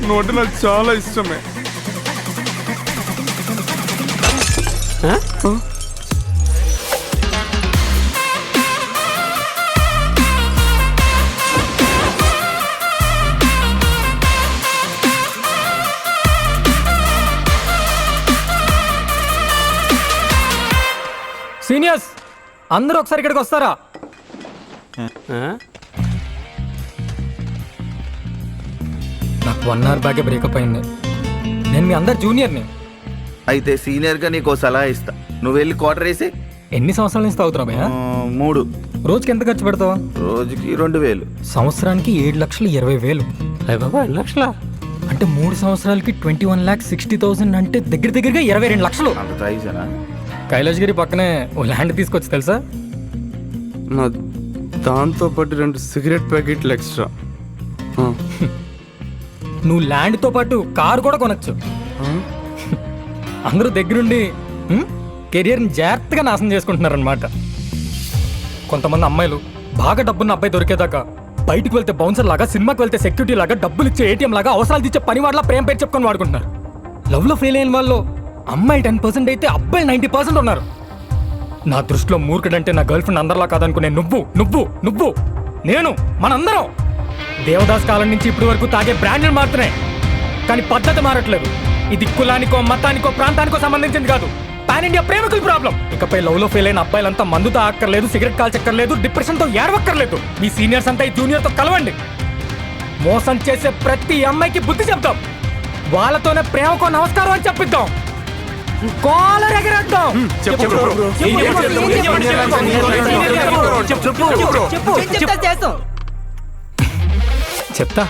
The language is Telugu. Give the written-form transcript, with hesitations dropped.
నువ్వు అంటే నాకు చాలా ఇష్టమే. సీనియర్స్ అందరూ ఒకసారి ఇక్కడికి వస్తారా? నాకు 1 hour బ్యాగే బ్రేకప్ అయింది. నేను మీ అందరు జూనియర్ని. అయితే సీనియర్గా నీకు సలహా ఇస్తా, నువ్వు వెళ్ళి క్వార్టర్ వేసి. ఎన్ని సంవత్సరాల నుంచి తాగుతున్నావు భయ్యా? 3. రోజుకి ఎంత ఖర్చు పెడతావు? రోజుకి 2000. సంవత్సరానికి 7,20,000. 2 లక్షల అంటే 3 సంవత్సరాలకి 21,60,000 అంటే దగ్గరగా 22 లక్షలు. అంత తాగిసానా? కైలాసగిరి పక్కనే ఓ ల్యాండ్ తీసుకొచ్చి తెలుసా? దాంతో పాటు 2 సిగరెట్ ప్యాకెట్లు ఎక్స్ట్రా. నువ్వు ల్యాండ్తో పాటు కారు కూడా కొనొచ్చు. అందరూ దగ్గరుండి కెరియర్ని జాగ్రత్తగా నాశనం చేసుకుంటున్నారనమాట. కొంతమంది అమ్మాయిలు బాగా డబ్బున్న అబ్బాయి దొరికేదాకా బయటకు వెళ్తే బౌన్సర్ లాగా, సినిమాకి వెళ్తే సెక్యూరిటీ లాగా, డబ్బులు ఇచ్చే ఏటీఎం లాగా, అవసరాలు ఇచ్చే పని వాళ్ళ ప్రేమ పేరు చెప్పుకొని వాడుకుంటున్నారు. లవ్లో ఫెయిల్ అయిన వాళ్ళు అమ్మాయిలు 10% అయితే అబ్బాయిలు 90% ఉన్నారు. నా దృష్టిలో మూర్ఖుడంటే నా గర్ల్ ఫ్రెండ్ అందరిలా కాదనుకునే నువ్వు నేను మనందరం దేవదాస్ కాలం నుంచి ఇప్పటి వరకు తాగే బ్రాండ్లు మారుతున్నాయి, కానీ పద్ధతి మారట్లేదు. ఇది కులానికో మతానికో ప్రాంతానికో సంబంధించింది కాదు, పాన్ ఇండియా ప్రేమికుల ప్రాబ్లం. ఇకపై లవ్లో ఫెయిల్ అయిన అబ్బాయిలంతా మందు తాగక్కర్లేదు, సిగరెట్ కాల్చక్కర్లేదు, డిప్రెషన్తో ఏడవక్కర్లేదు. మీ సీనియర్స్ అంతా ఈ జూనియర్తో కలవండి. మోసం చేసే ప్రతి అమ్మాయికి బుద్ధి చెప్తాం, వాళ్ళతోనే ప్రేమకో నమస్కారం అని చెప్పిద్దాం, కాలర్ ఎగరేద్దాం. చెప్తా